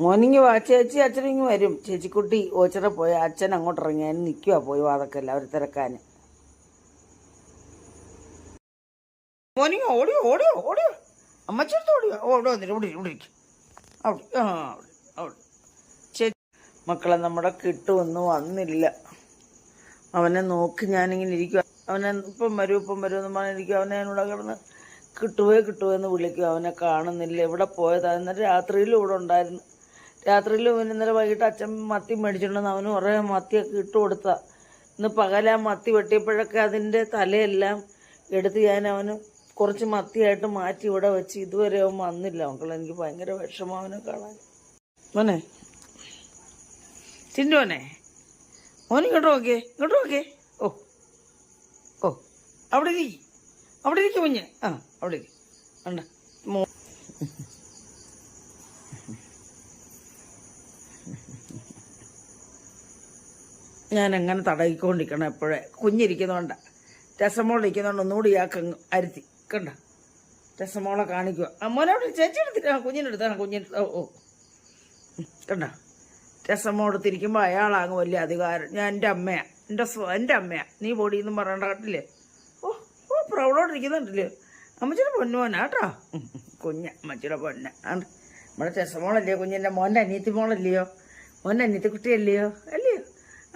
മോനിങ്ങി വാ, ചേച്ചി അച്ഛനിങ്ങി വരും. ചേച്ചിക്കുട്ടി ഓച്ചിറ പോയ അച്ഛൻ അങ്ങോട്ട് ഇറങ്ങി, അതിന് നിൽക്കുക പോയി വാതക്കല്ല അവർ തിരക്കാൻ. മോനിങ്ങ ഓടിയോ ഓടിയോ ഓടിയോ, അമ്മച്ചടുത്ത് ഓടിയോ, ഓടോ വന്നിട്ട് ഇവിടെ ഇവിടെ ഇരിക്കും. അവിടെ അവിടെ ചേച്ചി മക്കളെ നമ്മുടെ കിട്ടുമൊന്നും വന്നില്ല. അവനെ നോക്കി ഞാനിങ്ങനെ ഇരിക്കുക. അവനെ ഇപ്പം വരും എന്ന് പറഞ്ഞിരിക്കും. അവനെ എന്നോട് കിടന്ന് കിട്ടുവോ എന്ന് വിളിക്കും. അവനെ കാണുന്നില്ല, എവിടെ പോയതാ. എന്നിട്ട് രാത്രിയിലും ഇവിടെ ഉണ്ടായിരുന്നു. രാത്രിയിലും ഇന്നലെ വൈകിട്ട് അച്ഛൻ മത്തി മേടിച്ചിട്ടുണ്ടെന്ന് അവന് കുറേ മത്തിയൊക്കെ ഇട്ട് കൊടുത്താ. ഇന്ന് പകല മത്തി വെട്ടിയപ്പോഴൊക്കെ അതിൻ്റെ തലയെല്ലാം എടുത്ത് ഞാൻ അവന് കുറച്ച് മത്തിയായിട്ട് മാറ്റി ഇവിടെ വെച്ച്. ഇതുവരെ അവൻ വന്നില്ല മക്കളെ. എനിക്ക് ഭയങ്കര വിഷമം അവനെ കാണാൻ. മോനെ ചിന്റുവനെ, മോനെ ഇങ്ങോട്ട് നോക്കിയേ. ഓ ഓ അവിടെ ഇരിക്കും കുഞ്ഞ്. അവിടെ കണ്ട ഞാൻ എങ്ങനെ തടയിക്കൊണ്ടിരിക്കണം എപ്പോഴേ. കുഞ്ഞിരിക്കുന്നതുകൊണ്ട്, രസമോളിരിക്കുന്നതുകൊണ്ട് ഒന്നുകൂടി ഇയാൾക്കങ്ങ് അരുത്തി. കണ്ട രസമോളെ കാണിക്കുക. മോനെ അവിടെ ചേച്ചി എടുത്തിട്ട് കുഞ്ഞിനെടുത്ത് ഓ കണ്ട രസമോളെടുത്തിരിക്കുമ്പോൾ അയാളാങ്ങ് വലിയ അധികാരം. ഞാൻ എൻ്റെ അമ്മയാണ്, എൻ്റെ അമ്മയാണ്, നീ പൊടിയെന്നും പറയേണ്ട കേട്ടില്ലേ. ഓ പ്രൗഢോട്ടിരിക്കുന്നുണ്ടല്ലോ. അമ്മച്ചിയുടെ പൊന്നുമോനാ കേട്ടോ. അമ്മച്ചിയുടെ പൊന്ന നമ്മുടെ രസമോളല്ലയോ കുഞ്ഞിൻ്റെ. മോൻ്റെ അനിയത്തി മോളല്ലയോ, മോൻ്റെ അനിയത്തി കുട്ടിയല്ലയോ അല്ലയോ.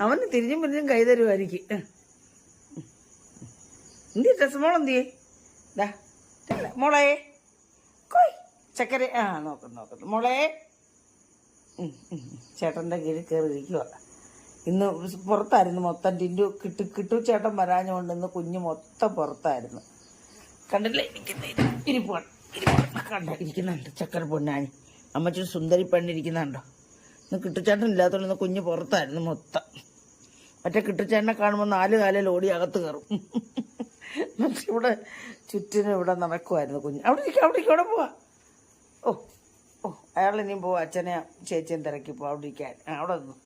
അവന് തിരിഞ്ഞും പിരിഞ്ഞും കൈ തരുമായിരിക്കും. എന്തി രസമോളെന്തിയേ ദാ മോളെ കോയ് ചക്കര. നോക്കുന്നു മോളെ. ചേട്ടൻ്റെ കീഴിൽ കയറിയിരിക്കുക. ഇന്ന് പുറത്തായിരുന്നു മൊത്തം. ടിൻറ്റു കിട്ടു ചേട്ടൻ വരാഞ്ഞുകൊണ്ട് ഇന്ന് കുഞ്ഞ് മൊത്തം പുറത്തായിരുന്നു. കണ്ടില്ലേ ഇരിപ്പാണ് ഇരിക്കുന്നുണ്ട് ചക്കര പൊന്നാനി. അമ്മച്ചൊരു സുന്ദരി പെണ്ണിരിക്കുന്നുണ്ടോ. ഇന്ന് കിട്ടുചേട്ടൻ ഇല്ലാത്തതുകൊണ്ട് ഇന്ന് കുഞ്ഞ് പുറത്തായിരുന്നു മൊത്തം. മറ്റേ കിട്ടുചേട്ടനെ കാണുമ്പോൾ 4 കാലിൽ ഓടി അകത്ത് കയറും. ഇവിടെ ചുറ്റിനും ഇവിടെ നടക്കുമായിരുന്നു കുഞ്ഞ്. അവിടെ പോവാ. ഓ അയാൾ ഇനിയും പോവാ. അച്ഛനെ ചേച്ചിയും തിരക്കി പോവാ. അവിടെ ഇരിക്കാൻ അവിടെ നിന്നു.